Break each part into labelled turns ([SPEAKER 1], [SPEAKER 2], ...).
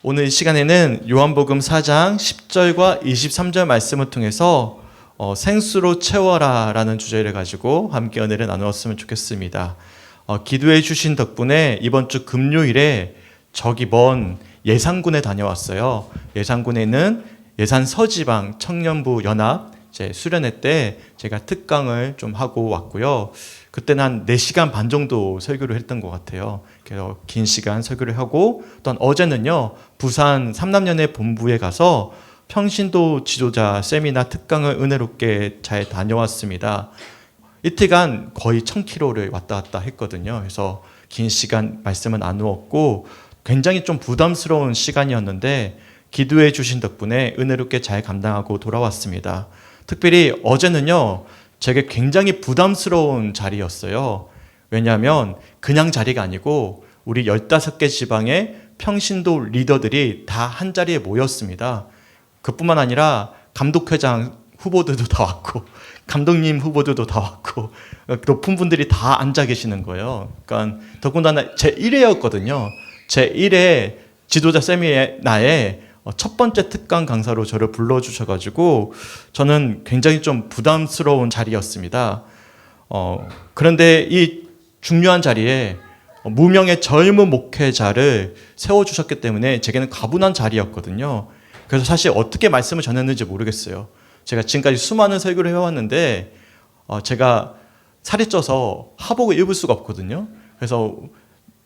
[SPEAKER 1] 오늘 이 시간에는 요한복음 4장 10절과 23절 말씀을 통해서 생수로 채워라 라는 주제를 가지고 함께 은혜를 나누었으면 좋겠습니다. 기도해 주신 덕분에 이번 주 금요일에 저기 먼 예산군에 다녀왔어요. 예산군에는 예산 서지방 청년부 연합 수련회 때 제가 특강을 좀 하고 왔고요. 그때는 한 4시간 반 정도 설교를 했던 것 같아요. 그래서 긴 시간 설교를 하고, 또 어제는요 부산 삼남연회 본부에 가서 평신도 지도자 세미나 특강을 은혜롭게 잘 다녀왔습니다. 이틀간 거의 1000km를 왔다 갔다 했거든요. 그래서 긴 시간 말씀을 나누었고 굉장히 좀 부담스러운 시간이었는데 기도해 주신 덕분에 은혜롭게 잘 감당하고 돌아왔습니다. 특별히 어제는요 제게 굉장히 부담스러운 자리였어요. 왜냐하면 그냥 자리가 아니고 우리 15개 지방의 평신도 리더들이 다 한 자리에 모였습니다. 그뿐만 아니라 감독회장 후보들도 다 왔고 감독님 후보들도 다 왔고 높은 분들이 다 앉아 계시는 거예요. 그러니까 더군다나 제 1회였거든요. 제 1회 지도자 세미나에 첫 번째 특강 강사로 저를 불러주셔가지고 저는 굉장히 좀 부담스러운 자리였습니다. 그런데 이 중요한 자리에 무명의 젊은 목회자를 세워주셨기 때문에 제게는 가분한 자리였거든요. 그래서 사실 어떻게 말씀을 전했는지 모르겠어요. 제가 지금까지 수많은 설교를 해왔는데 제가 살이 쪄서 하복을 입을 수가 없거든요. 그래서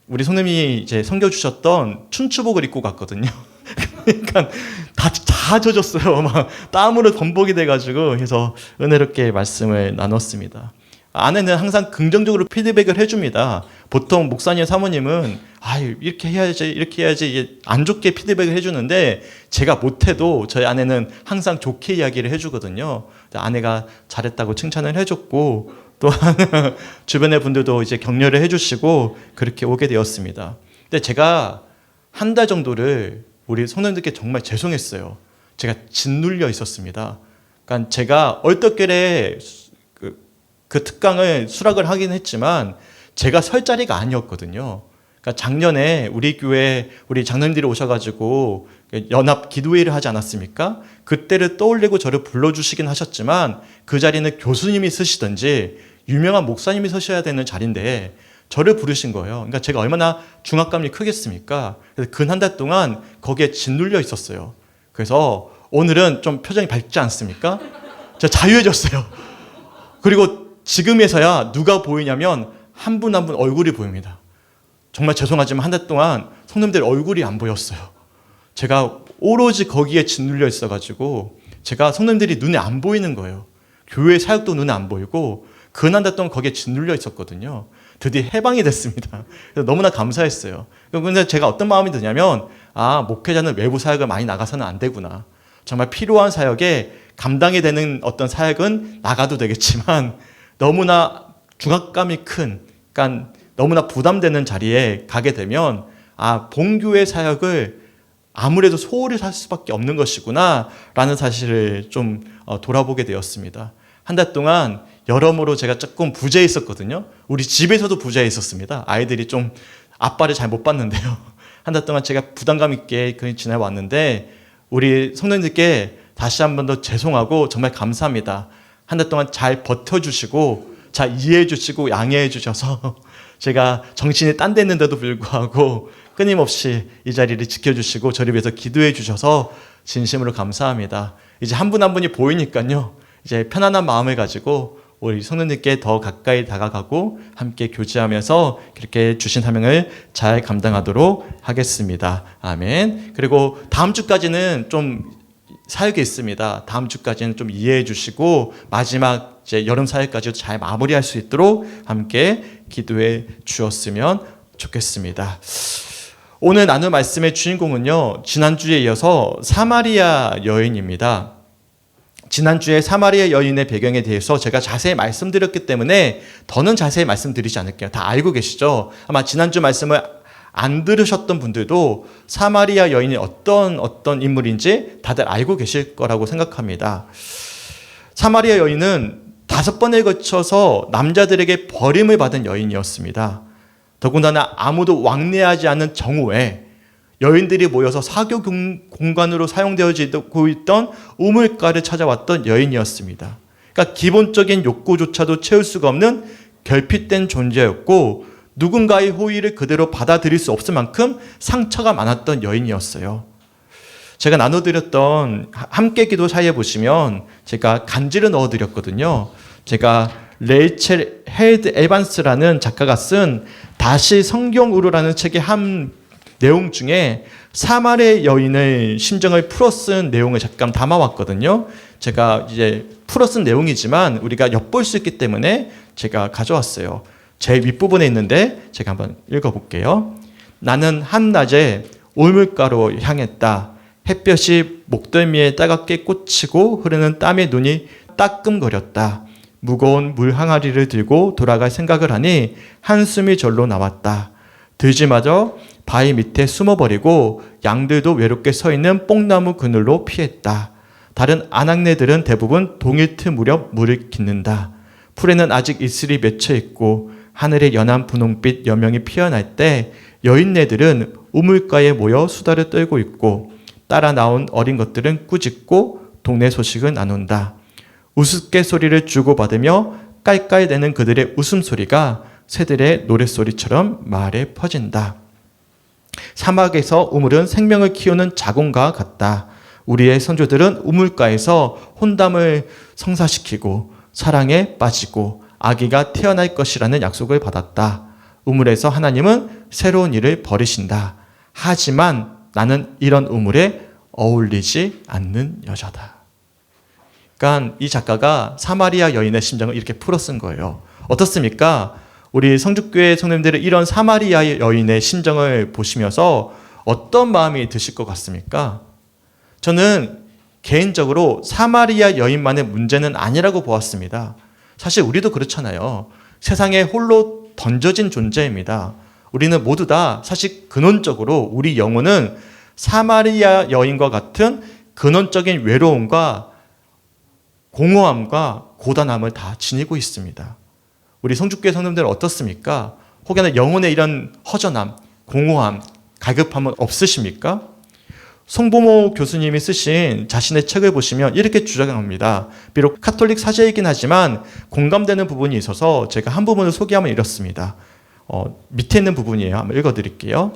[SPEAKER 1] 우리 성님이 이제 섬겨주셨던 춘추복을 입고 갔거든요. 그러니까 다 젖었어요. 막 땀으로 범벅이 돼가지고. 그래서 은혜롭게 말씀을 나눴습니다. 아내는 항상 긍정적으로 피드백을 해줍니다. 보통 목사님 사모님은 이렇게 해야지 안 좋게 피드백을 해주는데 제가 못해도 저희 아내는 항상 좋게 이야기를 해주거든요. 아내가 잘했다고 칭찬을 해줬고 또한 주변의 분들도 이제 격려를 해주시고 그렇게 오게 되었습니다. 근데 제가 한 달 정도를 우리 성도님들께 정말 죄송했어요. 제가 짓눌려 있었습니다. 그러니까 제가 얼떨결에 그 특강을 수락을 하긴 했지만 제가 설 자리가 아니었거든요. 그러니까 작년에 우리 교회 우리 장로님들이 오셔가지고 연합 기도회를 하지 않았습니까? 그때를 떠올리고 저를 불러주시긴 하셨지만 그 자리는 교수님이 쓰시든지 유명한 목사님이 서셔야 되는 자리인데 저를 부르신 거예요. 그러니까 제가 얼마나 중압감이 크겠습니까? 그래서 근 한 달 동안 거기에 짓눌려 있었어요. 그래서 오늘은 좀 표정이 밝지 않습니까? 제가 자유해졌어요. 그리고 지금에서야 누가 보이냐면 한 분 한 분 얼굴이 보입니다. 정말 죄송하지만 한 달 동안 성도님들 얼굴이 안 보였어요. 제가 오로지 거기에 짓눌려 있어가지고 제가 성도님들이 눈에 안 보이는 거예요. 교회 사역도 눈에 안 보이고 근 한 달 동안 거기에 짓눌려 있었거든요. 드디어 해방이 됐습니다. 그래서 너무나 감사했어요. 그런데 제가 어떤 마음이 드냐면 목회자는 외부 사역을 많이 나가서는 안 되구나. 정말 필요한 사역에 감당이 되는 어떤 사역은 나가도 되겠지만 너무나 중압감이 큰, 그러니까 너무나 부담되는 자리에 가게 되면 본교회 사역을 아무래도 소홀히 살 수밖에 없는 것이구나 라는 사실을 좀 돌아보게 되었습니다. 한 달 동안 여러모로 제가 조금 부재해 있었거든요. 우리 집에서도 부재해 있었습니다. 아이들이 좀 아빠를 잘 못 봤는데요. 한 달 동안 제가 부담감 있게 지내왔는데 우리 성도님들께 다시 한 번 더 죄송하고 정말 감사합니다. 한 달 동안 잘 버텨주시고 잘 이해해 주시고 양해해 주셔서 제가 정신이 딴 데 있는데도 불구하고 끊임없이 이 자리를 지켜주시고 저를 위해서 기도해 주셔서 진심으로 감사합니다. 이제 한 분 한 분이 보이니까요. 이제 편안한 마음을 가지고 우리 성도님께 더 가까이 다가가고 함께 교제하면서 그렇게 주신 사명을 잘 감당하도록 하겠습니다. 아멘. 그리고 다음 주까지는 좀 사역이 있습니다. 다음 주까지는 좀 이해해 주시고 마지막 이제 여름 사역까지도 잘 마무리할 수 있도록 함께 기도해 주었으면 좋겠습니다. 오늘 나눌 말씀의 주인공은요, 지난주에 이어서 사마리아 여인입니다. 지난주에 사마리아 여인의 배경에 대해서 제가 자세히 말씀드렸기 때문에 더는 자세히 말씀드리지 않을게요. 다 알고 계시죠? 아마 지난주 말씀을 안 들으셨던 분들도 사마리아 여인이 어떤 인물인지 다들 알고 계실 거라고 생각합니다. 사마리아 여인은 5번에 걸쳐서 남자들에게 버림을 받은 여인이었습니다. 더군다나 아무도 왕래하지 않은 정오에 여인들이 모여서 사교 공간으로 사용되어지고 있던 우물가를 찾아왔던 여인이었습니다. 그러니까 기본적인 욕구조차도 채울 수가 없는 결핍된 존재였고 누군가의 호의를 그대로 받아들일 수 없을 만큼 상처가 많았던 여인이었어요. 제가 나눠드렸던 함께 기도 사이에 보시면 제가 간지를 넣어드렸거든요. 제가 레이첼 헤드 에반스라는 작가가 쓴 다시 성경으로라는 책의 한 내용 중에 사마리아 여인의 심정을 풀어 쓴 내용을 잠깐 담아왔거든요. 제가 이제 풀어 쓴 내용이지만 우리가 엿볼 수 있기 때문에 제가 가져왔어요. 제일 윗부분에 있는데 제가 한번 읽어볼게요. 나는 한낮에 우물가로 향했다. 햇볕이 목덜미에 따갑게 꽂히고 흐르는 땀에 눈이 따끔거렸다. 무거운 물 항아리를 들고 돌아갈 생각을 하니 한숨이 절로 나왔다. 들쥐마저 바위 밑에 숨어버리고 양들도 외롭게 서 있는 뽕나무 그늘로 피했다. 다른 아낙네들은 대부분 동일 틈 무렵 물을 깃는다. 풀에는 아직 이슬이 맺혀 있고 하늘에 연한 분홍빛 여명이 피어날 때 여인네들은 우물가에 모여 수다를 떨고 있고 따라 나온 어린 것들은 꾸짖고 동네 소식을 나눈다. 우스갯소리를 주고받으며 깔깔대는 그들의 웃음소리가 새들의 노랫소리처럼 마을에 퍼진다. 사막에서 우물은 생명을 키우는 자궁과 같다. 우리의 선조들은 우물가에서 혼담을 성사시키고 사랑에 빠지고 아기가 태어날 것이라는 약속을 받았다. 우물에서 하나님은 새로운 일을 벌이신다. 하지만 나는 이런 우물에 어울리지 않는 여자다. 그러니까 이 작가가 사마리아 여인의 심정을 이렇게 풀어 쓴 거예요. 어떻습니까? 우리 성죽교회 성도님들은 이런 사마리아 여인의 심정을 보시면서 어떤 마음이 드실 것 같습니까? 저는 개인적으로 사마리아 여인만의 문제는 아니라고 보았습니다. 사실 우리도 그렇잖아요. 세상에 홀로 던져진 존재입니다. 우리는 모두 다 사실 근원적으로 우리 영혼은 사마리아 여인과 같은 근원적인 외로움과 공허함과 고단함을 다 지니고 있습니다. 우리 성죽교회 성도님들은 어떻습니까? 혹여나 영혼의 이런 허전함, 공허함, 갈급함은 없으십니까? 송보모 교수님이 쓰신 자신의 책을 보시면 이렇게 주장합니다. 비록 카톨릭 사제이긴 하지만 공감되는 부분이 있어서 제가 한 부분을 소개하면 이렇습니다. 밑에 있는 부분이에요. 한번 읽어드릴게요.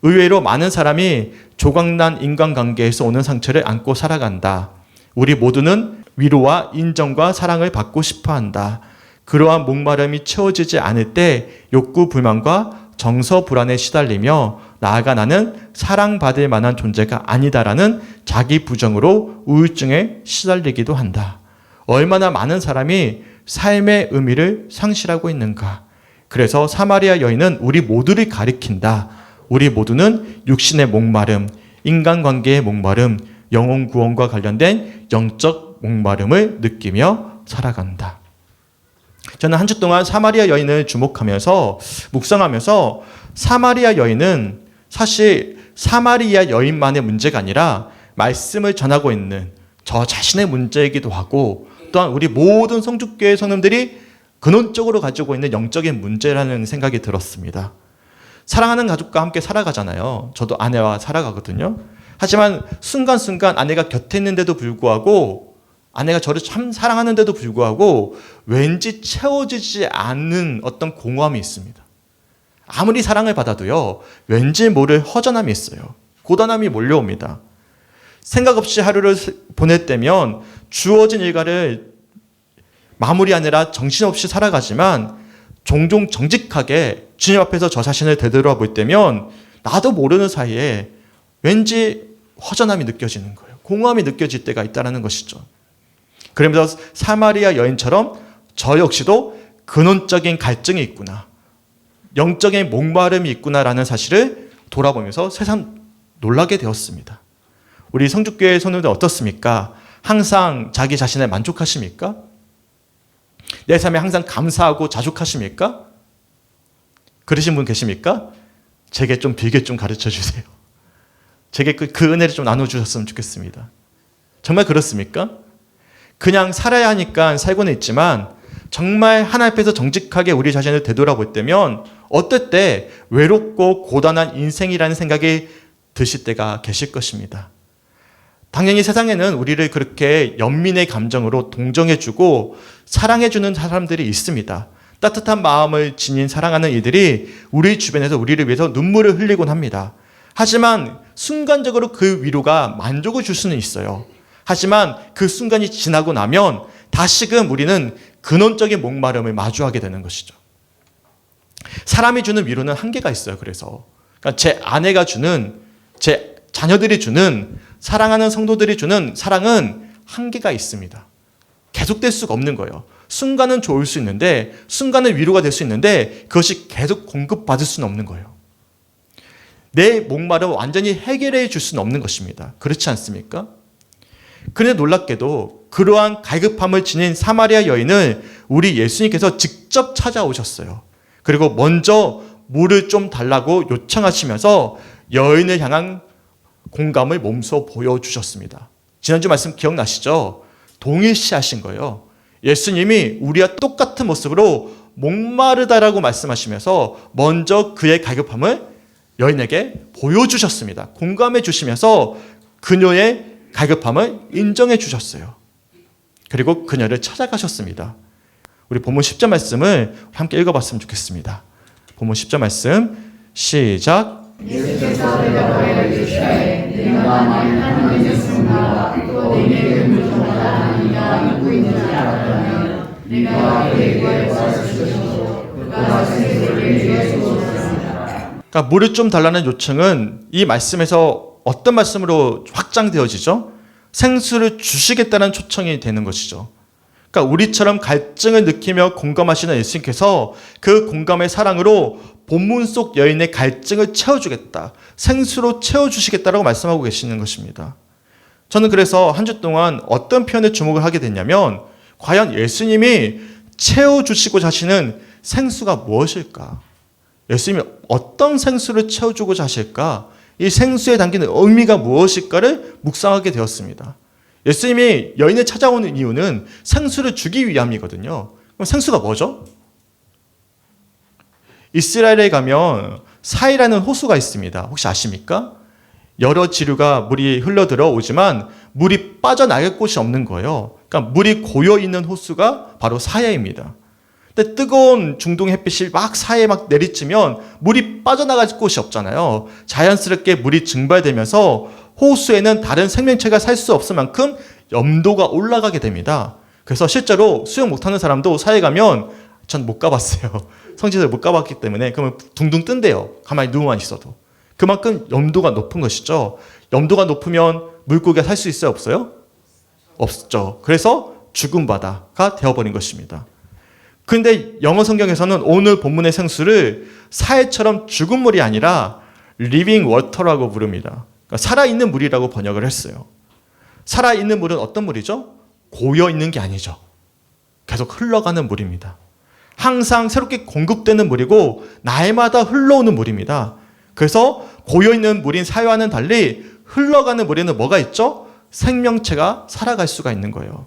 [SPEAKER 1] 의외로 많은 사람이 조각난 인간관계에서 오는 상처를 안고 살아간다. 우리 모두는 위로와 인정과 사랑을 받고 싶어한다. 그러한 목마름이 채워지지 않을 때 욕구 불만과 정서 불안에 시달리며 나아가 나는 사랑받을 만한 존재가 아니다라는 자기 부정으로 우울증에 시달리기도 한다. 얼마나 많은 사람이 삶의 의미를 상실하고 있는가. 그래서 사마리아 여인은 우리 모두를 가리킨다. 우리 모두는 육신의 목마름, 인간관계의 목마름, 영혼 구원과 관련된 영적 목마름을 느끼며 살아간다. 저는 한 주 동안 사마리아 여인을 주목하면서 묵상하면서 사마리아 여인은 사실 사마리아 여인만의 문제가 아니라 말씀을 전하고 있는 저 자신의 문제이기도 하고 또한 우리 모든 성죽교회 성도들이 근원적으로 가지고 있는 영적인 문제라는 생각이 들었습니다. 사랑하는 가족과 함께 살아가잖아요. 저도 아내와 살아가거든요. 하지만 순간순간 아내가 곁에 있는데도 불구하고 아내가 저를 참 사랑하는데도 불구하고 왠지 채워지지 않는 어떤 공허함이 있습니다. 아무리 사랑을 받아도요, 왠지 모를 허전함이 있어요. 고단함이 몰려옵니다. 생각 없이 하루를 보낼 때면 주어진 일과를 마무리하느라 정신없이 살아가지만 종종 정직하게 주님 앞에서 저 자신을 되돌아볼 때면 나도 모르는 사이에 왠지 허전함이 느껴지는 거예요. 공허함이 느껴질 때가 있다는 것이죠. 그러면서 사마리아 여인처럼 저 역시도 근원적인 갈증이 있구나. 영적인 목마름이 있구나라는 사실을 돌아보면서 새삼 놀라게 되었습니다. 우리 성죽교회 성도들 어떻습니까? 항상 자기 자신에 만족하십니까? 내 삶에 항상 감사하고 자족하십니까? 그러신 분 계십니까? 제게 좀 길게 좀 가르쳐 주세요. 제게 그 은혜를 좀 나눠주셨으면 좋겠습니다. 정말 그렇습니까? 그냥 살아야 하니까 살고는 있지만 정말 하나님 앞에서 정직하게 우리 자신을 되돌아볼 때면 어떨 때 외롭고 고단한 인생이라는 생각이 드실 때가 계실 것입니다. 당연히 세상에는 우리를 그렇게 연민의 감정으로 동정해주고 사랑해주는 사람들이 있습니다. 따뜻한 마음을 지닌 사랑하는 이들이 우리 주변에서 우리를 위해서 눈물을 흘리곤 합니다. 하지만 순간적으로 그 위로가 만족을 줄 수는 있어요. 하지만 그 순간이 지나고 나면 다시금 우리는 근원적인 목마름을 마주하게 되는 것이죠. 사람이 주는 위로는 한계가 있어요. 그래서 그러니까 제 아내가 주는, 제 자녀들이 주는, 사랑하는 성도들이 주는 사랑은 한계가 있습니다. 계속될 수가 없는 거예요. 순간은 좋을 수 있는데, 순간은 위로가 될 수 있는데 그것이 계속 공급받을 수는 없는 거예요. 내 목마름을 완전히 해결해 줄 수는 없는 것입니다. 그렇지 않습니까? 그런데 놀랍게도 그러한 갈급함을 지닌 사마리아 여인을 우리 예수님께서 직접 찾아오셨어요. 그리고 먼저 물을 좀 달라고 요청하시면서 여인을 향한 공감을 몸소 보여주셨습니다. 지난주 말씀 기억나시죠? 동일시하신 거예요. 예수님이 우리와 똑같은 모습으로 목마르다라고 말씀하시면서 먼저 그의 갈급함을 여인에게 보여주셨습니다. 공감해 주시면서 그녀의 갈급함을 인정해 주셨어요. 그리고 그녀를 찾아가셨습니다. 우리 본문 10절 말씀을 함께 읽어봤으면 좋겠습니다. 본문 10절 말씀 시작.
[SPEAKER 2] 예수께서 대답하여 이르시되 내가 만일 하나님의 성부가 또 내게 물을 달라하니가 믿고 있는지 알았다면 내가 그에게 와서 주시고 그가 생수를 내게 주었습니다.
[SPEAKER 1] 그러니까 물을 좀 달라는 요청은 이 말씀에서 어떤 말씀으로 확장되어지죠? 생수를 주시겠다는 초청이 되는 것이죠. 그러니까 우리처럼 갈증을 느끼며 공감하시는 예수님께서 그 공감의 사랑으로 본문 속 여인의 갈증을 채워주겠다, 생수로 채워주시겠다라고 말씀하고 계시는 것입니다. 저는 그래서 한 주 동안 어떤 표현에 주목을 하게 됐냐면 과연 예수님이 채워주시고자 하시는 생수가 무엇일까? 예수님이 어떤 생수를 채워주고자 하실까? 이 생수에 담기는 의미가 무엇일까를 묵상하게 되었습니다. 예수님이 여인을 찾아오는 이유는 생수를 주기 위함이거든요. 그럼 생수가 뭐죠? 이스라엘에 가면 사이라는 호수가 있습니다. 혹시 아십니까? 여러 지류가 물이 흘러들어 오지만 물이 빠져나갈 곳이 없는 거예요. 그러니까 물이 고여있는 호수가 바로 사해입니다. 근데 뜨거운 중동 햇빛이 막 사해에 막 내리쬐면 물이 빠져나갈 곳이 없잖아요. 자연스럽게 물이 증발되면서 호수에는 다른 생명체가 살 수 없을 만큼 염도가 올라가게 됩니다. 그래서 실제로 수영 못하는 사람도 사해 가면, 전 못 가봤어요. 성지를 못 가봤기 때문에, 그러면 둥둥 뜬대요. 가만히 누워만 있어도. 그만큼 염도가 높은 것이죠. 염도가 높으면 물고기가 살 수 있어요? 없어요? 없죠. 그래서 죽은 바다가 되어버린 것입니다. 그런데 영어 성경에서는 오늘 본문의 생수를 사해처럼 죽은 물이 아니라 living water라고 부릅니다. 그러니까 살아있는 물이라고 번역을 했어요. 살아있는 물은 어떤 물이죠? 고여있는 게 아니죠. 계속 흘러가는 물입니다. 항상 새롭게 공급되는 물이고 날마다 흘러오는 물입니다. 그래서 고여있는 물인 사해와는 달리 흘러가는 물에는 뭐가 있죠? 생명체가 살아갈 수가 있는 거예요.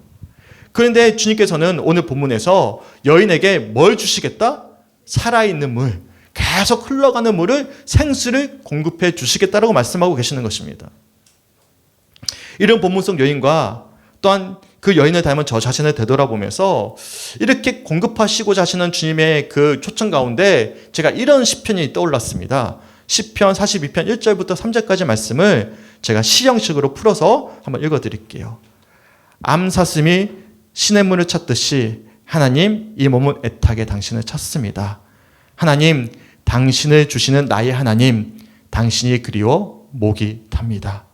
[SPEAKER 1] 그런데 주님께서는 오늘 본문에서 여인에게 뭘 주시겠다? 살아있는 물, 계속 흘러가는 물을, 생수를 공급해 주시겠다라고 말씀하고 계시는 것입니다. 이런 본문 속 여인과 또한 그 여인을 닮은 저 자신을 되돌아보면서 이렇게 공급하시고자 하시는 주님의 그 초청 가운데 제가 이런 시편이 떠올랐습니다. 시편 42편 1절부터 3절까지 말씀을 제가 시 형식으로 풀어서 한번 읽어드릴게요. 암사슴이 시냇물을 찾듯이 하나님, 이 몸은 애타게 당신을 찾습니다. 하나님, 당신을 주시는 나의 하나님, 당신이 그리워 목이 탑니다.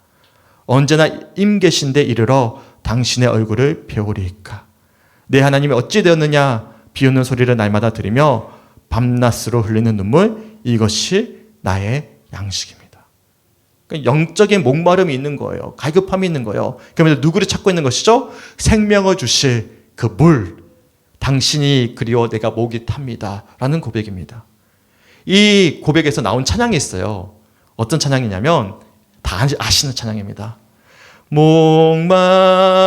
[SPEAKER 1] 언제나 임 계신 데 이르러 당신의 얼굴을 배우리이까. 내 하나님이 어찌 되었느냐? 비오는 소리를 날마다 들으며 밤낮으로 흘리는 눈물, 이것이 나의 양식입니다. 그러니까 영적인 목마름이 있는 거예요. 갈급함이 있는 거예요. 그러면서 누구를 찾고 있는 것이죠? 생명을 주실 그 물, 당신이 그리워 내가 목이 탑니다 라는 고백입니다. 이 고백에서 나온 찬양이 있어요. 어떤 찬양이냐면 다 아시는 찬양입니다.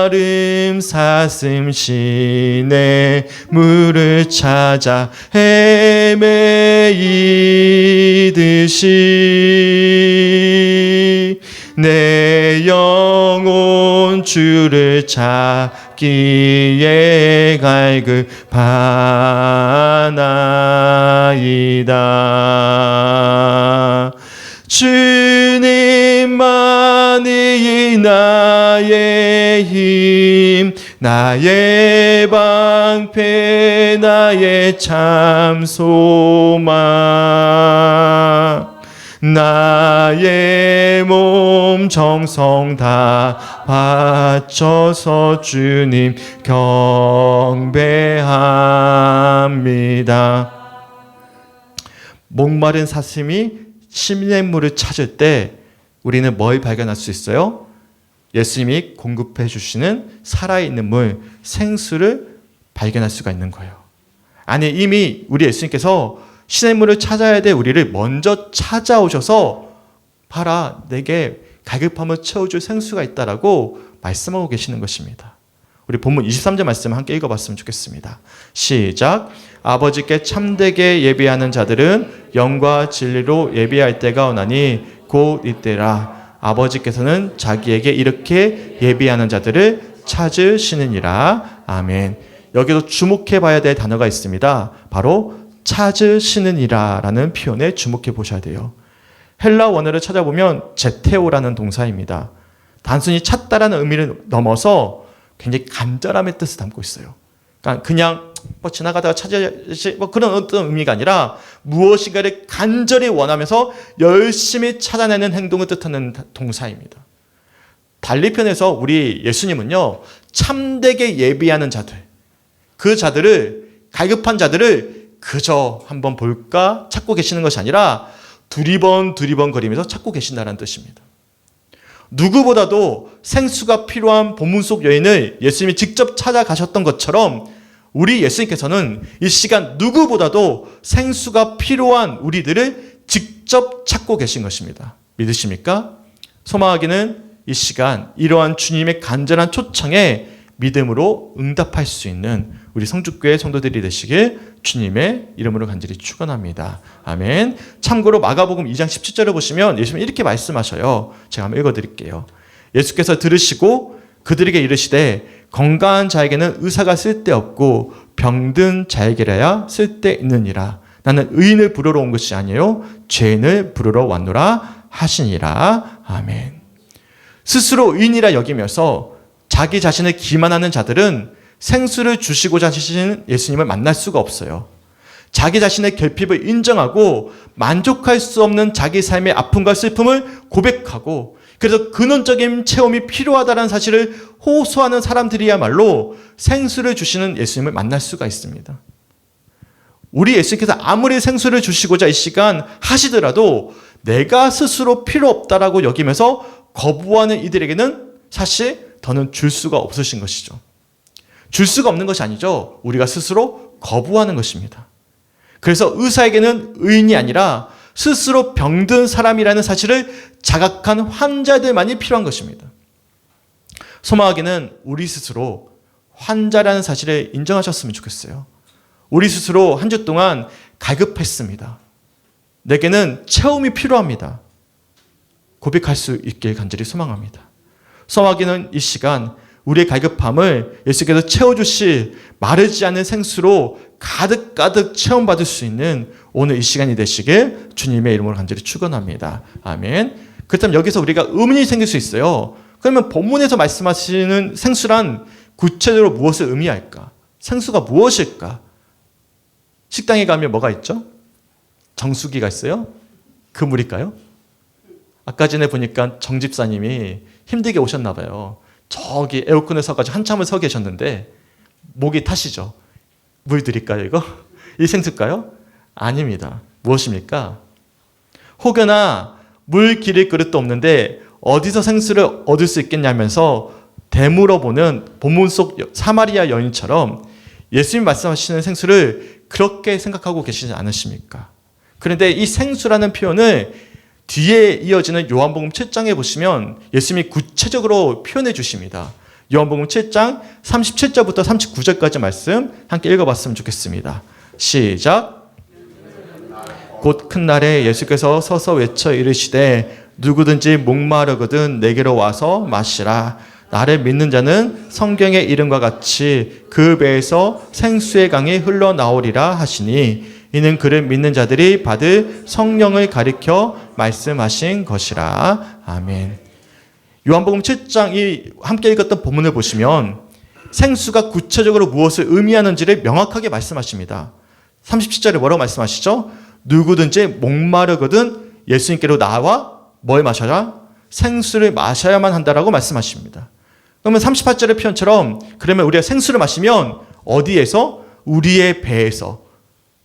[SPEAKER 1] 목마름 사슴 시내 물을 찾아 헤매이듯이 내 영혼 주를 찾기에 갈급하나이다. 주님만이 나의 힘, 나의 방패, 나의 참 소망. 나의 몸 정성 다 바쳐서 주님 경배합니다. 목마른 사슴이 시냇물을 찾을 때 우리는 뭘 발견할 수 있어요? 예수님이 공급해 주시는 살아있는 물, 생수를 발견할 수가 있는 거예요. 아니, 이미 우리 예수님께서 시냇물을 찾아야 될 우리를 먼저 찾아오셔서 봐라, 내게 갈급함을 채워줄 생수가 있다라고 말씀하고 계시는 것입니다. 우리 본문 23절 말씀 함께 읽어봤으면 좋겠습니다. 시작. 아버지께 참되게 예비하는 자들은 영과 진리로 예비할 때가 오나니 곧 이때라. 아버지께서는 자기에게 이렇게 예비하는 자들을 찾으시느니라. 아멘. 여기도 주목해 봐야 될 단어가 있습니다. 바로 찾으시느니라 라는 표현에 주목해 보셔야 돼요. 헬라 원어를 찾아보면 제테오라는 동사입니다. 단순히 찾다라는 의미를 넘어서 굉장히 간절함의 뜻을 담고 있어요. 그러니까 그냥 지나가다가 찾아야지 그런 어떤 의미가 아니라 무엇인가를 간절히 원하면서 열심히 찾아내는 행동을 뜻하는 동사입니다. 달리 편에서 우리 예수님은요, 참되게 예비하는 자들, 그 자들을, 갈급한 자들을 그저 한번 볼까 찾고 계시는 것이 아니라 두리번 거리면서 찾고 계신다는 뜻입니다. 누구보다도 생수가 필요한 본문 속 여인을 예수님이 직접 찾아가셨던 것처럼 우리 예수님께서는 이 시간 누구보다도 생수가 필요한 우리들을 직접 찾고 계신 것입니다. 믿으십니까? 소망하기는 이 시간 이러한 주님의 간절한 초청에 믿음으로 응답할 수 있는 우리 성주교회 성도들이 되시길 주님의 이름으로 간절히 축원합니다. 아멘. 참고로 마가복음 2장 17절을 보시면 예수님이 이렇게 말씀하셔요. 제가 한번 읽어드릴게요. 예수께서 들으시고 그들에게 이르시되 건강한 자에게는 의사가 쓸데없고 병든 자에게라야 쓸데있느니라. 나는 의인을 부르러 온 것이 아니요 죄인을 부르러 왔노라 하시니라. 아멘. 스스로 의인이라 여기면서 자기 자신을 기만하는 자들은 생수를 주시고자 하시는 예수님을 만날 수가 없어요. 자기 자신의 결핍을 인정하고 만족할 수 없는 자기 삶의 아픔과 슬픔을 고백하고 그래서 근원적인 체험이 필요하다는 사실을 호소하는 사람들이야말로 생수를 주시는 예수님을 만날 수가 있습니다. 우리 예수님께서 아무리 생수를 주시고자 이 시간 하시더라도 내가 스스로 필요 없다라고 여기면서 거부하는 이들에게는 사실 더는 줄 수가 없으신 것이죠. 줄 수가 없는 것이 아니죠. 우리가 스스로 거부하는 것입니다. 그래서 의사에게는 의인이 아니라 스스로 병든 사람이라는 사실을 자각한 환자들만이 필요한 것입니다. 소망하기는 우리 스스로 환자라는 사실을 인정하셨으면 좋겠어요. 우리 스스로 한 주 동안 갈급했습니다. 내게는 체험이 필요합니다. 고백할 수 있길 간절히 소망합니다. 소망하기는 이 시간 우리의 갈급함을 예수께서 채워주실 마르지 않는 생수로 가득가득 체험받을 수 있는 오늘 이 시간이 되시길 주님의 이름으로 간절히 축원합니다. 아멘. 그렇다면 여기서 우리가 의문이 생길 수 있어요. 그러면 본문에서 말씀하시는 생수란 구체적으로 무엇을 의미할까? 생수가 무엇일까? 식당에 가면 뭐가 있죠? 정수기가 있어요? 그 물일까요? 아까 전에 보니까 정 집사님이 힘들게 오셨나 봐요. 저기 에어컨을 서가지고 한참을 서 계셨는데 목이 타시죠? 물 드릴까요 이거? 이 생수일까요? 아닙니다. 무엇입니까? 혹여나 물 기를 그릇도 없는데 어디서 생수를 얻을 수 있겠냐면서 되물어보는 본문 속 사마리아 여인처럼 예수님 말씀하시는 생수를 그렇게 생각하고 계시지 않으십니까? 그런데 이 생수라는 표현을 뒤에 이어지는 요한복음 7장에 보시면 예수님이 구체적으로 표현해 주십니다. 요한복음 7장 37절부터 39절까지 말씀 함께 읽어봤으면 좋겠습니다. 시작. 곧 큰 날에 예수께서 서서 외쳐 이르시되 누구든지 목마르거든 내게로 와서 마시라. 나를 믿는 자는 성경의 이름과 같이 그 배에서 생수의 강이 흘러나오리라 하시니 이는 그를 믿는 자들이 받을 성령을 가리켜 말씀하신 것이라. 아멘. 요한복음 7장 이 함께 읽었던 본문을 보시면 생수가 구체적으로 무엇을 의미하는지를 명확하게 말씀하십니다. 37절에 뭐라고 말씀하시죠? 누구든지 목마르거든 예수님께로 나와 뭘 마셔라? 생수를 마셔야만 한다라고 말씀하십니다. 그러면 38절의 표현처럼 그러면 우리가 생수를 마시면 어디에서? 우리의 배에서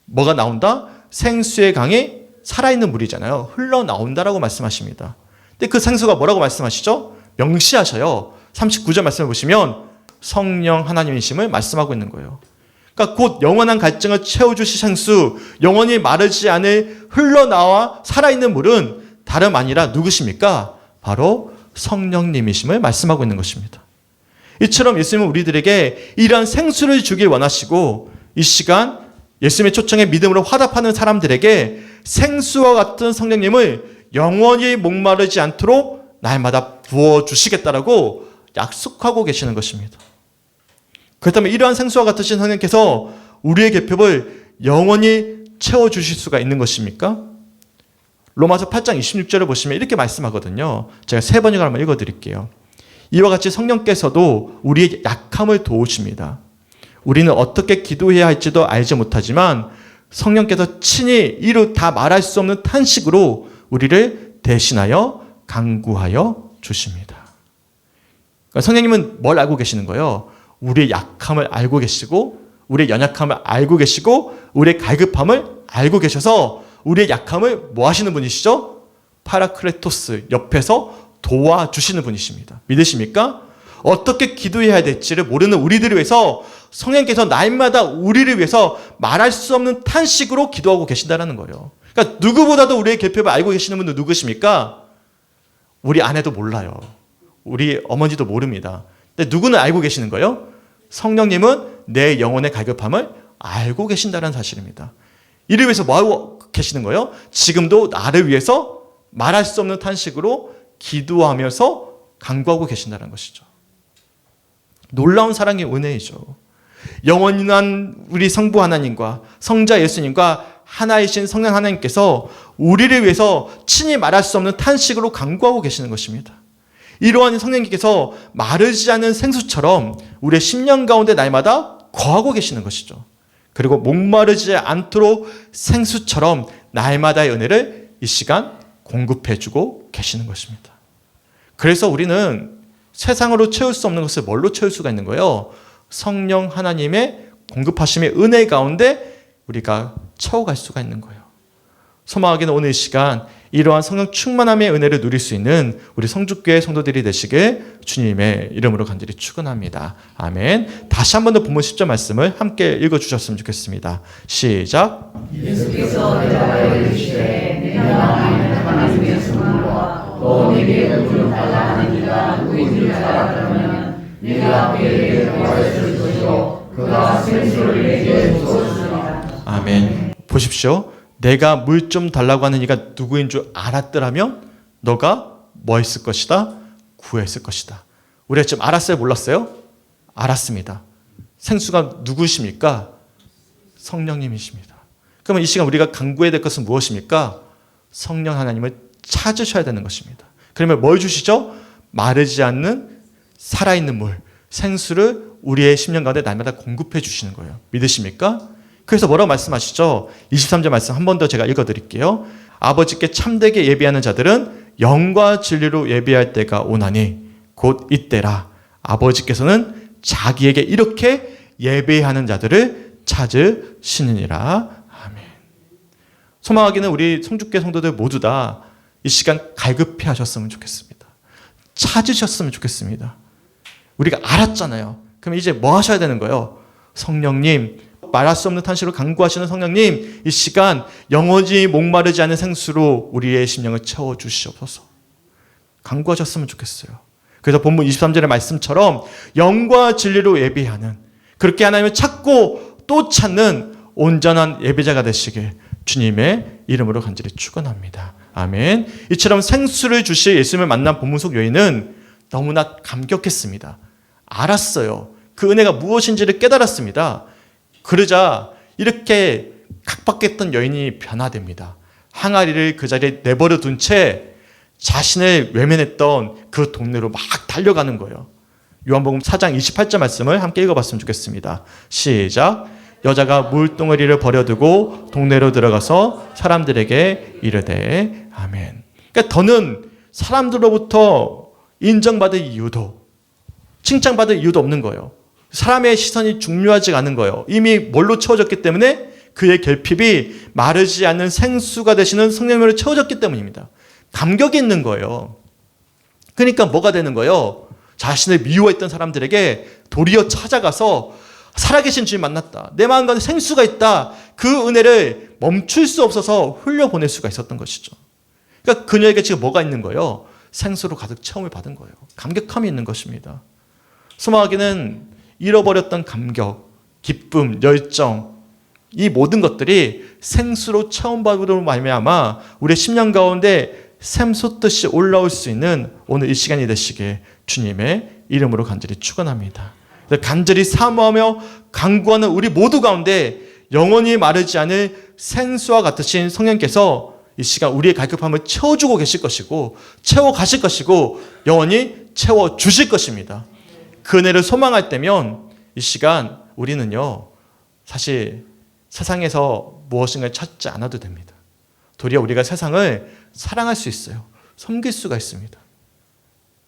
[SPEAKER 1] 뭐가 나온다? 생수의 강이 살아있는 물이잖아요. 흘러나온다라고 말씀하십니다. 근데 그 생수가 뭐라고 말씀하시죠? 명시하셔요. 39절 말씀을 보시면 성령 하나님이심을 말씀하고 있는 거예요. 그러니까 곧 영원한 갈증을 채워주실 생수, 영원히 마르지 않을 흘러나와 살아있는 물은 다름 아니라 누구십니까? 바로 성령님이심을 말씀하고 있는 것입니다. 이처럼 예수님은 우리들에게 이러한 생수를 주길 원하시고 이 시간 예수님의 초청에 믿음으로 화답하는 사람들에게 생수와 같은 성령님을 영원히 목마르지 않도록 날마다 부어주시겠다라고 약속하고 계시는 것입니다. 그렇다면 이러한 생수와 같으신 성령께서 우리의 계급을 영원히 채워주실 수가 있는 것입니까? 로마서 8장 26절을 보시면 이렇게 말씀하거든요. 제가 세 번역을 한번 읽어드릴게요. 이와 같이 성령께서도 우리의 약함을 도우십니다. 우리는 어떻게 기도해야 할지도 알지 못하지만 성령께서 친히 이루 다 말할 수 없는 탄식으로 우리를 대신하여 간구하여 주십니다. 그러니까 성령님은 뭘 알고 계시는 거예요? 우리의 약함을 알고 계시고 우리의 연약함을 알고 계시고 우리의 갈급함을 알고 계셔서 우리의 약함을 뭐 하시는 분이시죠? 파라클레토스, 옆에서 도와주시는 분이십니다. 믿으십니까? 어떻게 기도해야 될지를 모르는 우리들을 위해서 성령께서 날마다 우리를 위해서 말할 수 없는 탄식으로 기도하고 계신다는 거예요. 그러니까 누구보다도 우리의 계급을 알고 계시는 분은 누구십니까? 우리 아내도 몰라요. 우리 어머니도 모릅니다. 근데 누구는 알고 계시는 거예요? 성령님은 내 영혼의 갈급함을 알고 계신다는 사실입니다. 이를 위해서 뭐 하고 계시는 거예요? 지금도 나를 위해서 말할 수 없는 탄식으로 기도하면서 간구하고 계신다는 것이죠. 놀라운 사랑의 은혜이죠. 영원한 우리 성부 하나님과 성자 예수님과 하나이신 성령 하나님께서 우리를 위해서 친히 말할 수 없는 탄식으로 간구하고 계시는 것입니다. 이러한 성령님께서 마르지 않은 생수처럼 우리의 심령 가운데 날마다 거하고 계시는 것이죠. 그리고 목마르지 않도록 생수처럼 날마다의 은혜를 이 시간 공급해주고 계시는 것입니다. 그래서 우리는 세상으로 채울 수 없는 것을 뭘로 채울 수가 있는 거예요? 성령 하나님의 공급하심의 은혜 가운데 우리가 채워갈 수가 있는 거예요. 소망하기는 오늘 이 시간 이러한 성령 충만함의 은혜를 누릴 수 있는 우리 성주교회 성도들이 되시길 주님의 이름으로 간절히 축원합니다. 아멘. 다시 한 번 더 본문 10절 말씀을 함께 읽어주셨으면 좋겠습니다. 시작.
[SPEAKER 2] 예수께서 대답하여 이르시되 내가 하나님의 성령과 또 내게 은혜를 달라 하는 이가 누구인 줄 알았다면 내가 그에게 구할 수 있도록 그가 생수를 내게 부어주리라.
[SPEAKER 1] 아멘. 보십시오. 내가 물 좀 달라고 하는 이가 누구인 줄 알았더라면 너가 뭐 했을 것이다? 구했을 것이다. 우리가 지금 알았어요? 몰랐어요? 알았습니다. 생수가 누구십니까? 성령님이십니다. 그러면 이 시간 우리가 간구해야 될 것은 무엇입니까? 성령 하나님을 찾으셔야 되는 것입니다. 그러면 뭘 주시죠? 마르지 않는 살아있는 물, 생수를 우리의 심령 가운데 날마다 공급해 주시는 거예요. 믿으십니까? 그래서 뭐라고 말씀하시죠? 23절 말씀 한 번 더 제가 읽어드릴게요. 아버지께 참되게 예배하는 자들은 영과 진리로 예배할 때가 오나니 곧 이때라. 아버지께서는 자기에게 이렇게 예배하는 자들을 찾으시느니라. 아멘. 소망하기는 우리 성주교회 성도들 모두 다 이 시간 갈급해 하셨으면 좋겠습니다. 찾으셨으면 좋겠습니다. 우리가 알았잖아요. 그럼 이제 뭐 하셔야 되는 거예요? 성령님, 말할 수 없는 탄식으로 간구하시는 성령님, 이 시간 영원히 목마르지 않은 생수로 우리의 심령을 채워주시옵소서. 간구하셨으면 좋겠어요. 그래서 본문 23절의 말씀처럼 영과 진리로 예배하는, 그렇게 하나님을 찾고 또 찾는 온전한 예배자가 되시길 주님의 이름으로 간절히 축원합니다. 아멘. 이처럼 생수를 주실 예수님을 만난 본문 속 여인은 너무나 감격했습니다. 알았어요. 그 은혜가 무엇인지를 깨달았습니다. 그러자 이렇게 각박했던 여인이 변화됩니다. 항아리를 그 자리에 내버려 둔 채 자신을 외면했던 그 동네로 막 달려가는 거예요. 요한복음 4장 28절 말씀을 함께 읽어봤으면 좋겠습니다. 시작. 여자가 물동어리를 버려두고 동네로 들어가서 사람들에게 이르되 아멘. 그러니까 더는 사람들로부터 인정받을 이유도 칭찬받을 이유도 없는 거예요. 사람의 시선이 중요하지 않은 거예요. 이미 뭘로 채워졌기 때문에 그의 결핍이 마르지 않는 생수가 되시는 성령으로 채워졌기 때문입니다. 감격이 있는 거예요. 그러니까 뭐가 되는 거예요? 자신을 미워했던 사람들에게 도리어 찾아가서 살아계신 주님 만났다. 내 마음 가운데 생수가 있다. 그 은혜를 멈출 수 없어서 흘려보낼 수가 있었던 것이죠. 그러니까 그녀에게 지금 뭐가 있는 거예요? 생수로 가득 체험을 받은 거예요. 감격함이 있는 것입니다. 소망하기는 잃어버렸던 감격, 기쁨, 열정, 이 모든 것들이 생수로 체험받으로 말미암아 우리의 심령 가운데 샘솟듯이 올라올 수 있는 오늘 이 시간이 되시길 주님의 이름으로 간절히 축원합니다. 간절히 사모하며 간구하는 우리 모두 가운데 영원히 마르지 않을 생수와 같으신 성령께서 이 시간 우리의 갈급함을 채워주고 계실 것이고 채워가실 것이고 영원히 채워주실 것입니다. 그 은혜를 소망할 때면 이 시간 우리는요 사실 세상에서 무엇인가를 찾지 않아도 됩니다. 도리어 우리가 세상을 사랑할 수 있어요. 섬길 수가 있습니다.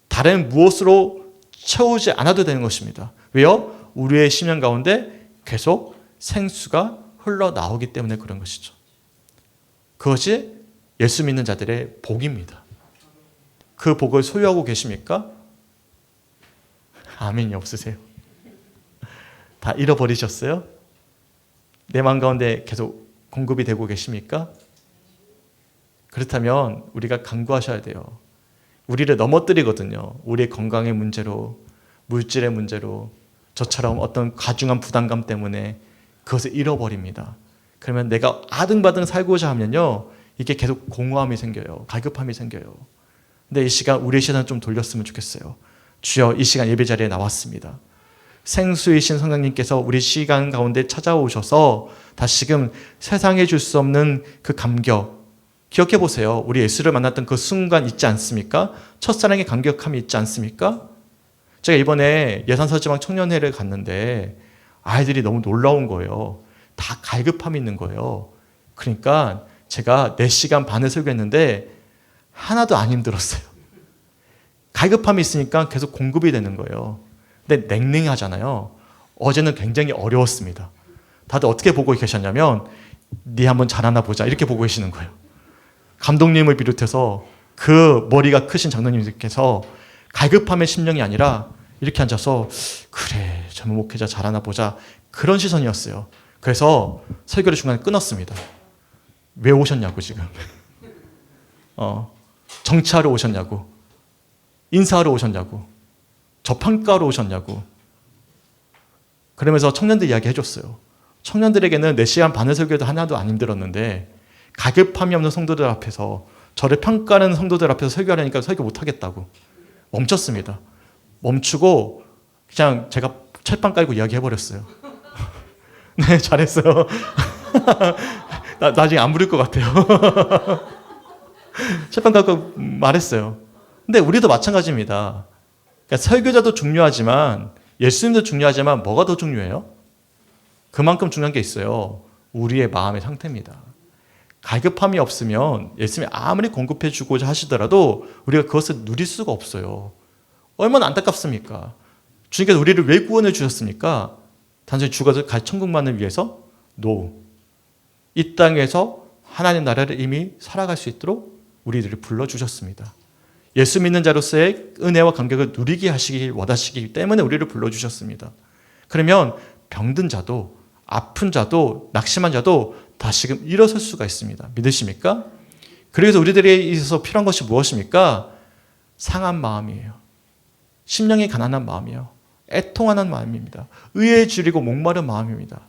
[SPEAKER 1] 다른 무엇으로 채우지 않아도 되는 것입니다. 왜요? 우리의 심령 가운데 계속 생수가 흘러나오기 때문에 그런 것이죠. 그것이 예수 믿는 자들의 복입니다. 그 복을 소유하고 계십니까? 아멘이 없으세요? 다 잃어버리셨어요? 내 마음 가운데 계속 공급이 되고 계십니까? 그렇다면 우리가 간구하셔야 돼요. 우리를 넘어뜨리거든요. 우리의 건강의 문제로, 물질의 문제로, 저처럼 어떤 가중한 부담감 때문에 그것을 잃어버립니다. 그러면 내가 아등바등 살고자 하면요, 이게 계속 공허함이 생겨요. 갈급함이 생겨요. 근데 이 시간 우리의 시선을 좀 돌렸으면 좋겠어요. 주여, 이 시간 예배 자리에 나왔습니다. 생수이신 성령님께서 우리 시간 가운데 찾아오셔서 다시금 세상에 줄 수 없는 그 감격, 기억해 보세요. 우리 예수를 만났던 그 순간 있지 않습니까? 첫사랑의 감격함이 있지 않습니까? 제가 이번에 예산서지방 청년회를 갔는데 아이들이 너무 놀라운 거예요. 다 갈급함이 있는 거예요. 그러니까 제가 4시간 반을 설교했는데 하나도 안 힘들었어요. 갈급함이 있으니까 계속 공급이 되는 거예요. 근데 냉랭하잖아요. 어제는 굉장히 어려웠습니다. 다들 어떻게 보고 계셨냐면 네 한번 잘하나 보자 이렇게 보고 계시는 거예요. 감독님을 비롯해서 그 머리가 크신 장로님께서 갈급함의 심령이 아니라 이렇게 앉아서 그래 젊은 목회자 잘하나 보자 그런 시선이었어요. 그래서 설교를 중간에 끊었습니다. 왜 오셨냐고 지금. 정치하러 오셨냐고. 인사하러 오셨냐고. 저평가하러 오셨냐고. 그러면서 청년들 이야기 해줬어요. 청년들에게는 4시간 반의 설교도 하나도 안 힘들었는데 가급함이 없는 성도들 앞에서 저를 평가하는 성도들 앞에서 설교하려니까 설교 못하겠다고 멈췄습니다. 멈추고 그냥 제가 철판 깔고 이야기해버렸어요. 네, 잘했어요. 나중에 안 부를 것 같아요. 철판 깔고 말했어요. 근데 우리도 마찬가지입니다. 그러니까 설교자도 중요하지만 예수님도 중요하지만 뭐가 더 중요해요? 그만큼 중요한 게 있어요. 우리의 마음의 상태입니다. 갈급함이 없으면 예수님이 아무리 공급해 주고자 하시더라도 우리가 그것을 누릴 수가 없어요. 얼마나 안타깝습니까? 주님께서 우리를 왜 구원해 주셨습니까? 단순히 죽어서 갈 천국만을 위해서? No. 이 땅에서 하나님 나라를 이미 살아갈 수 있도록 우리들을 불러주셨습니다. 예수 믿는 자로서의 은혜와 감격을 누리게 하시길 원하시기 때문에 우리를 불러주셨습니다. 그러면 병든 자도 아픈 자도 낙심한 자도 다시금 일어설 수가 있습니다. 믿으십니까? 그래서 우리들에 있어서 필요한 것이 무엇입니까? 상한 마음이에요. 심령이 가난한 마음이에요. 애통하는 마음입니다. 의에 줄이고 목마른 마음입니다.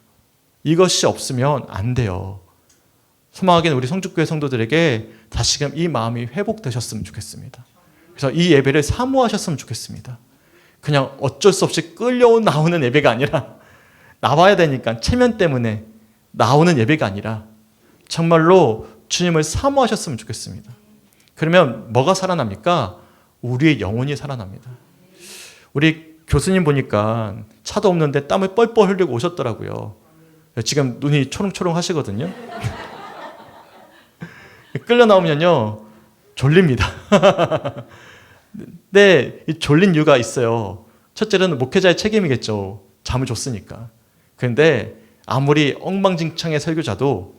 [SPEAKER 1] 이것이 없으면 안 돼요. 소망하기는 우리 성주교회 성도들에게 다시금 이 마음이 회복되셨으면 좋겠습니다. 그래서 이 예배를 사모하셨으면 좋겠습니다. 그냥 어쩔 수 없이 나오는 예배가 아니라 나와야 되니까 체면 때문에 나오는 예배가 아니라 정말로 주님을 사모하셨으면 좋겠습니다. 그러면 뭐가 살아납니까? 우리의 영혼이 살아납니다. 우리 교수님 보니까 차도 없는데 땀을 뻘뻘 흘리고 오셨더라고요. 지금 눈이 초롱초롱 하시거든요. 끌려 나오면요 졸립니다. 근데 이 졸린 이유가 있어요. 첫째는 목회자의 책임이겠죠. 잠을 줬으니까. 그런데 아무리 엉망진창의 설교자도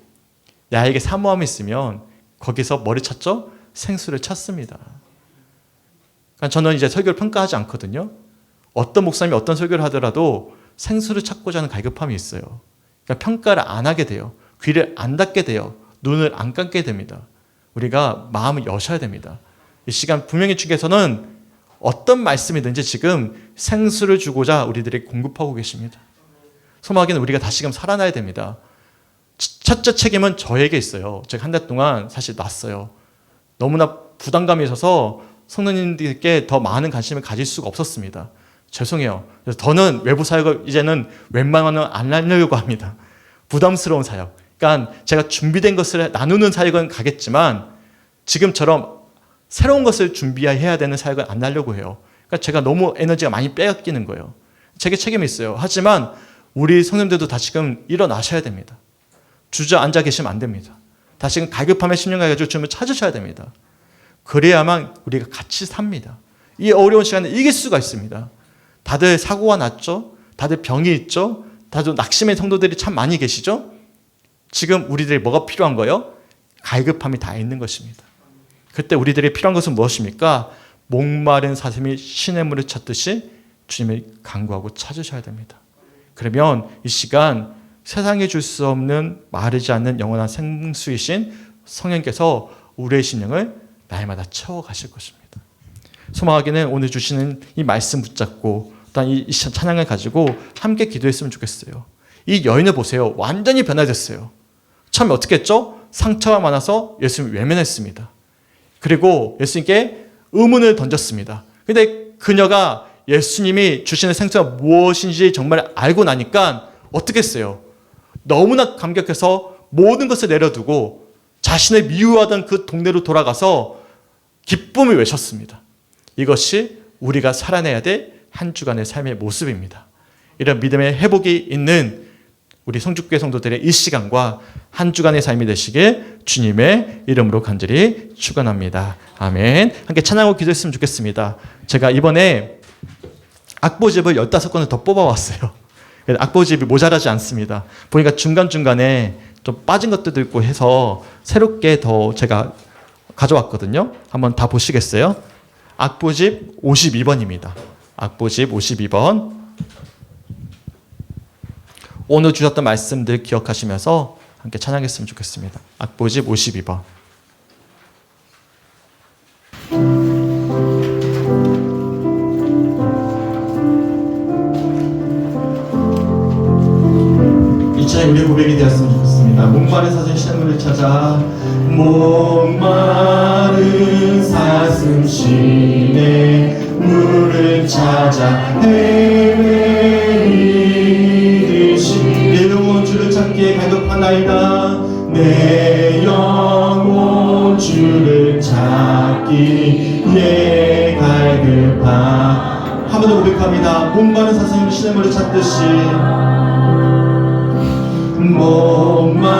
[SPEAKER 1] 나에게 사모함이 있으면 거기서 뭐를 찾죠? 생수를 찾습니다. 그러니까 저는 이제 설교를 평가하지 않거든요. 어떤 목사님이 어떤 설교를 하더라도 생수를 찾고자 하는 갈급함이 있어요. 그러니까 평가를 안 하게 돼요. 귀를 안 닫게 돼요. 눈을 안 감게 됩니다. 우리가 마음을 여셔야 됩니다. 이 시간 분명히 주께서는 어떤 말씀이든지 지금 생수를 주고자 우리들에게 공급하고 계십니다. 소망하기는 우리가 다시금 살아나야 됩니다. 첫째 책임은 저에게 있어요. 제가 한 달 동안 사실 놨어요. 너무나 부담감이 있어서 성도님들께 더 많은 관심을 가질 수가 없었습니다. 죄송해요. 그래서 저는 외부 사역을 이제는 웬만하면 안 하려고 합니다. 부담스러운 사역. 그러니까 제가 준비된 것을 나누는 사역은 가겠지만 지금처럼 새로운 것을 준비해야 되는 사역은 안 하려고 해요. 그러니까 제가 너무 에너지가 많이 빼앗기는 거예요. 제게 책임이 있어요. 하지만 우리 성도님들도 다시금 일어나셔야 됩니다. 주저앉아 계시면 안 됩니다. 다시금 갈급함에 심령을 가지고 주님을 찾으셔야 됩니다. 그래야만 우리가 같이 삽니다. 이 어려운 시간을 이길 수가 있습니다. 다들 사고가 났죠? 다들 병이 있죠? 다들 낙심의 성도들이 참 많이 계시죠? 지금 우리들이 뭐가 필요한 거예요? 갈급함이 다 있는 것입니다. 그때 우리들이 필요한 것은 무엇입니까? 목마른 사슴이 시냇물을 찾듯이 주님을 간구하고 찾으셔야 됩니다. 그러면 이 시간 세상에 줄 수 없는 마르지 않는 영원한 생수이신 성령께서 우리의 심령을 날마다 채워가실 것입니다. 소망하기는 오늘 주시는 이 말씀 붙잡고 또한 이 찬양을 가지고 함께 기도했으면 좋겠어요. 이 여인을 보세요. 완전히 변화됐어요. 처음에 어떻게 했죠? 상처가 많아서 예수님을 외면했습니다. 그리고 예수님께 의문을 던졌습니다. 그런데 그녀가 예수님이 주시는 생수가 무엇인지 정말 알고 나니까 어떻게 했어요? 너무나 감격해서 모든 것을 내려두고 자신을 미워하던 그 동네로 돌아가서 기쁨을 외쳤습니다. 이것이 우리가 살아내야 될 한 주간의 삶의 모습입니다. 이런 믿음의 회복이 있는 우리 성주교회 성도들의 이 시간과 한 주간의 삶이 되시길 주님의 이름으로 간절히 축원합니다. 아멘. 함께 찬양하고 기도했으면 좋겠습니다. 제가 이번에 악보집을 15권을 더 뽑아왔어요. 악보집이 모자라지 않습니다. 보니까 중간중간에 좀 빠진 것들도 있고 해서 새롭게 더 제가 가져왔거든요. 한번 다 보시겠어요? 악보집 52번입니다. 악보집 52번. 오늘 주셨던 말씀들 기억하시면서 함께 찬양했으면 좋겠습니다. 악보집 52번. 우리 고백이 되었으면 좋겠습니다. 목마른 사슴 시냇물을 찾아 목마른 사슴 시냇물을 찾아 헤매이듯이 내 영혼 주를 찾기에 갈급하나이다. 내 영혼 주를 찾기에 갈급하. 한 번 더 고백합니다. 목마른 사슴 시냇물을 찾듯이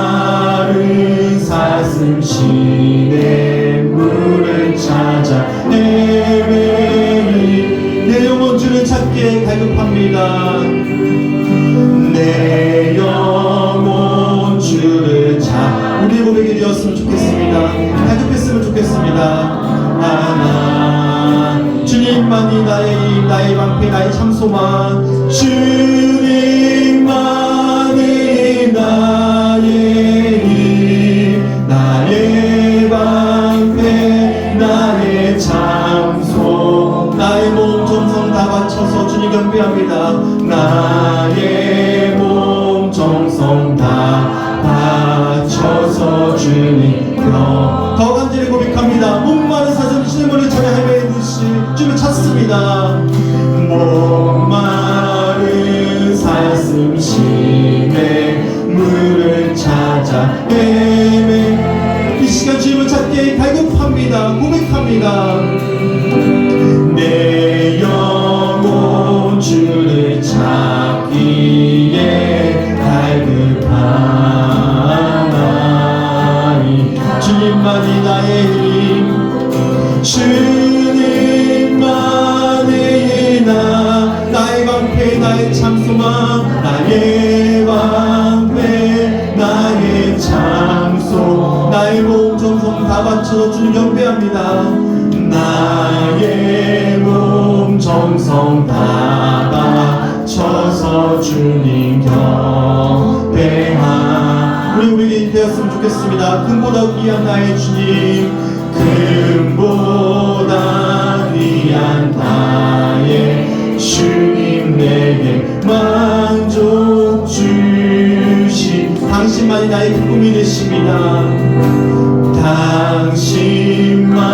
[SPEAKER 1] 목마른 사슴 시냇물을 찾아 헤매이 내 영혼 주를 찾기에 갈급합니다. 내 영혼 주를 찾 우리 고백이 되었으면 좋겠습니다. 갈급했으면 좋겠습니다. 주님만이 나의 힘, 나의 방패, 나의 참소만. 주님만이 나의 힘, 나의 방패, 나의 참소. 나의 몸 정성 다 바쳐서 주님 경배합니다. 나의 몸 정성 다 바쳐서 주님 주시며 더 간절히 고백합니다. 목마른 사슴 시내물을 찾아 헤매듯이 주를 찾습니다. 목마른 사슴 시내물을 찾아 헤매 이 시간 주님을 찾기에 갈급합니다. 고백합니다. 내 영혼 주를 찾기에 갈급하나이 주님만이 나의 힘 주님만이 나의 방패 나의 참소망 나의 방패 나의 참소 나의 몸 정성 다 바쳐 주님 경배합니다. 나의 몸 정성 다 바쳐서 주님 경배하 우리 우리에게 되었으면 좋겠습니다. 금보다 귀한 나의 주님 금보다 귀한 나의 주님 내게 만족 주시 당신만이 나의 기쁨이 되십니다.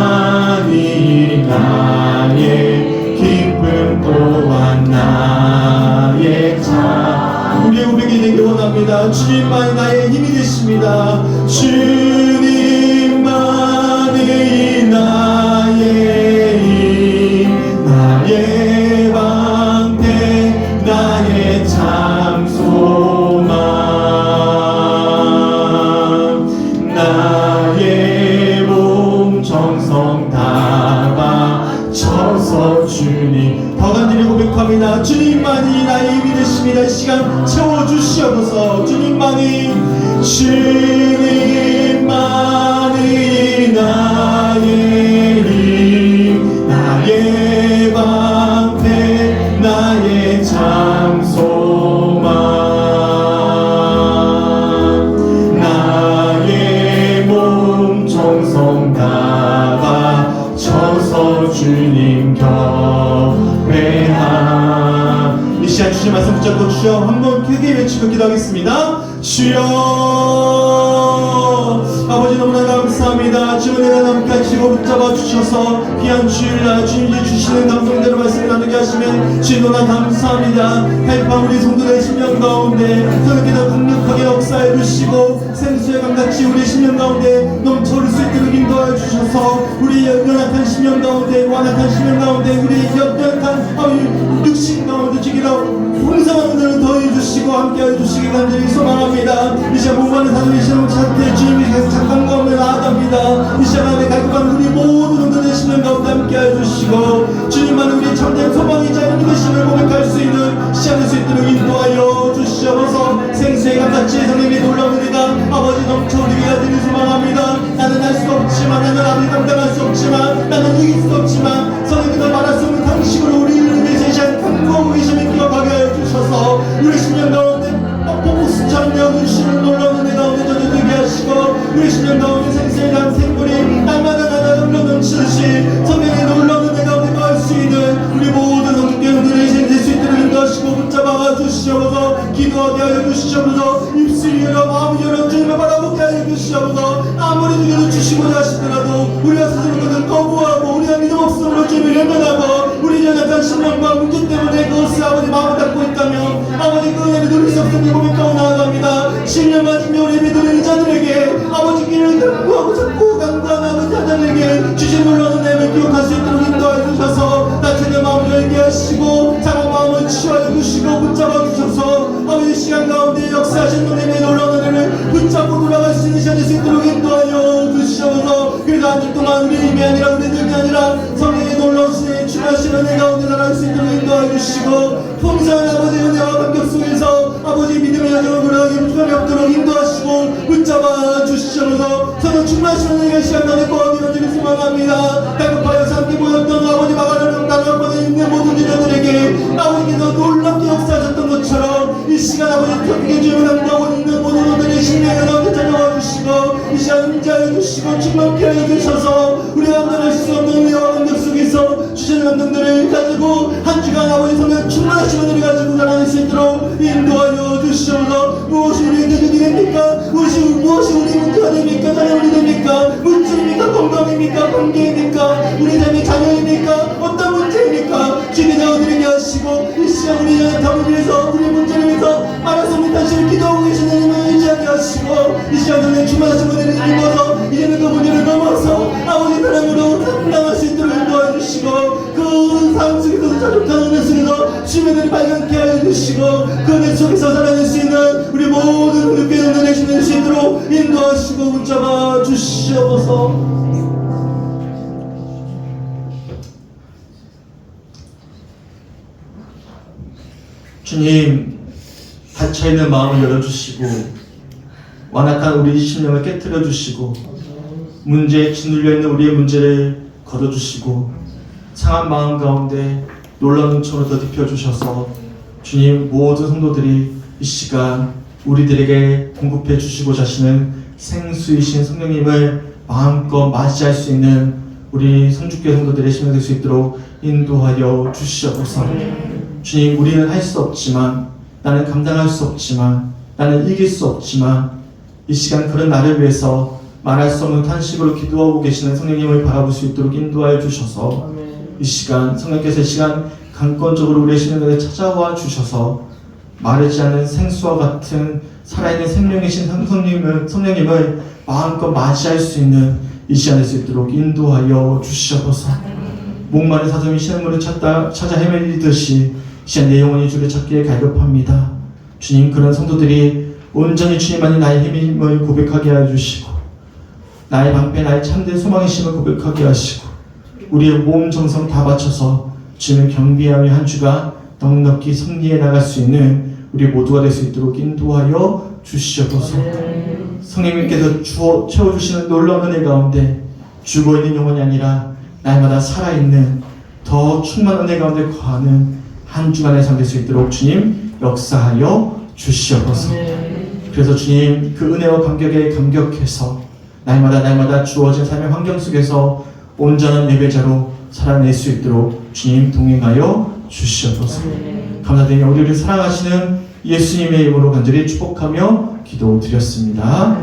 [SPEAKER 1] 당신만이 나의 기쁨 또한 나의 자 우리의 고백이 되기 원합니다. 주님만이 나의 힘이 되십니다. 주님만이 나의 힘 나의 방패 나의 참소망 나의 몸 정성 다 바쳐서 주님 더 간절히 고백합니다. 주님만이 나의 힘이 되십니다. 이 시간 채워주시옵소서. 주님만이 나의 힘 나의 방패 나의 참소망 나의 몸 정성 다 바쳐서 주님 경배하 이 시간 주님 말씀 붙잡고 주여 한번 크게 외치고 기도하겠습니다. 주여 아버지 너무나 감사합니다. 주여 내가 남까지고 붙잡아 주셔서 귀한 주일날 주님이 주시는 감동대로 말씀을 나누게 하시면 주님 너무나 감사합니다. 하이파 우리 성도의 심령 가운데 그렇게도 강력하게 역사해 주시고 생수의 강같이 우리 심령 가운데 넘쳐올 수 있도록 인도하여 주셔서 우리 연약한 심령 가운데 완악한 심령 가운데 우리 연약한 육신 가운데 주기로 풍성한 은혜를 더해 주시고 함께해 주시기 간절히 소망합니다. 이 시간 목마른 사람의 시험 찾되 주님이 착한 가운데 나아갑니다. 이 시간 안에 갈급한 우리 모든 분들의 심령 가운데 함께해 주시고 주님만 우리 참된 소망이자 믿으심을 고백할 수 있는 시간 될 수 있도록 인도하여 주시옵소서. 생수의 감같이 성령의 놀라운 은혜가 아버지 넘쳐오리게 하기를 소망합니다. 나는 할 수 없지만 나는 아버지 감당할 수 없지만 나는 이길 수 없지만 성령께서 말할 수 없는 방식으로 우리를 위해서 이 시간 강구하고 계심을 기억하게 하여 주셔서 우리 심령 가운데 폭포수처럼 여주시는 놀라운 은혜 가운데 젖어들게 하시고 우리 심령 가운데 생수의 강 생물이 날마다 흘러넘치듯이 성령의 놀라운 은혜 가운데 거할 수 있는 우리 모든 성도님들의 인생 될 수 있도록 인도하시고 붙잡아 주시옵소서. 기도하게 하여 주시옵소서. 입술이 열어 마음이 열어 주님을 바라보게 하여 주시옵소서. 아무리 주님을 주시고자 하시더라도 우리가 스스로 그것을 거부하고 우리가 믿음 없음으로 주님을 외면하고 우리 연약한 심령과 문제 때문에 그것을 아버지 마음을 닫고 있다면 아버지 그 은혜를 누릴 수 없음을 고백하고 나아갑니다. 신령한 중요한 예배드리는 자들에게 아버지 길을 강구하고 찾고 강구하는 아버지 자들에게 주신 놀라운 은혜를 기억할 수 있도록 인도하여 주셔서 나체의 마음을 열게 하시고 작은 마음을 치유하여 주시고 붙잡아 주셔서 아버지 시간 가운데 역사하신 은혜의 놀라운 은혜를 붙잡고 돌아갈 수 있는 시간이 될 수 있도록 인도하여 주시옵소서. 그래서 한 주 동안 우리 힘이 아니라 우리 능이 아니라 성령의 놀라운 신의 주하신 은혜 가운데 나갈 수 있도록 인도하여 주시고 풍성한 아버지 은혜와 감격 속에서 아버지 믿음의 여정을 걸어가기 부족함이 없도록 인도하시고 붙잡아 주시옵소서. 서로 충만하시는 은혜가 시간 나는 거하기 간절히 소망합니다. 다급하여서 함께 모였던 아버지 마가라는 나라를 보내 있는 모든 자들에게 아버지께서 놀랍게 역사하셨던 것처럼 이 시간 아버지 특히 주님을 함께하고 있는 모든 분들의 심령을 가운데 찾아와 주시고 이
[SPEAKER 3] 시간 인자해 주시고 충만케 해 주셔서 우리가 감당할 수 없는 은혜와 감격 속에서 주시는 감동들을 가지고 한 주간 아버지 성령 충만하신 은혜를 가지고 살아낼 수 있도록 인도하여 주시옵소서. 무엇이 우리의 대적이 됩니까? 무엇이 우리 문제가 됩니까? 자녀이 됩니까? 문제입니까? 건강입니까? 관계입니까? 우리 삶의 자녀입니까? 어떤 문제입니까? 주님이 되어드리게 하시고 이 시간 우리 답을 위해서 우리의 문제를 위해서 말할 수 없는 단식을 기도하고 계시는 이름을 의지하게 하시고 이 시간 성령 충만하신 은혜를 입어서 이제는 그 문제를 넘어서 아버지 사랑으로 감당할 수 있도록 인도해 주시고 그 삶 속에서 자족한 은혜 속에서 주님의 은혜를 발견케 하여 주시고 그 은혜 속에서 살아낼 수 있는 우리 모든 은혜의 은혜를 내실 수 있도록 인도하시고 붙잡아 주시옵소서. 주님, 닫혀있는 마음을 열어주시고 완악한 우리 심령을 깨트려 주시고 문제에 짓눌려있는 우리의 문제를 걷어주시고 상한 마음 가운데 놀라운 은총을 더딥혀 주셔서 주님, 모든 성도들이 이 시간 우리들에게 공급해 주시고자 하시는 생수이신 성령님을 마음껏 맞이할 수 있는 우리 성주교회 성도들의 심령 될 수 있도록 인도하여 주시옵소서. 주님, 우리는 할 수 없지만, 나는 감당할 수 없지만, 나는 이길 수 없지만, 이 시간 그런 나를 위해서 말할 수 없는 탄식으로 기도하고 계시는 성령님을 바라볼 수 있도록 인도하여 주셔서 이 시간 성령께서 이 시간 강권적으로 우리의 심령에 찾아와 주셔서 마르지 않는 생수와 같은 살아있는 생명이신 성령님을 마음껏 맞이할 수 있는 이 시간 될 수 있도록 인도하여 주시옵소서. 목마른 사슴이 시냇물을 찾아 헤매리듯이 이 시간 내 영혼이 주를 찾기에 갈급합니다. 주님, 그런 성도들이 온전히 주님만이 나의 힘임을 고백하게 해주시고 나의 방패, 나의 참된 소망이심을 고백하게 하시고 우리의 몸 정성 다 바쳐서 주님을 경배하며 한 주가 넉넉히 승리해 나갈 수 있는 우리 모두가 될 수 있도록 인도하여 주시옵소서. 성령님께서 채워주시는 놀라운 은혜 가운데 죽어있는 영혼이 아니라 날마다 살아있는 더 충만한 은혜 가운데 거하는 한 주간의 삶 될 수 있도록 주님 역사하여 주시옵소서. 그래서 주님, 그 은혜와 감격에 감격해서 날마다 주어진 삶의 환경 속에서 온전한 예배자로 살아낼 수 있도록 주님 동행하여 주시옵소서. 감사드리며 우리를 사랑하시는 예수님의 이름으로 간절히 축복하며 기도드렸습니다.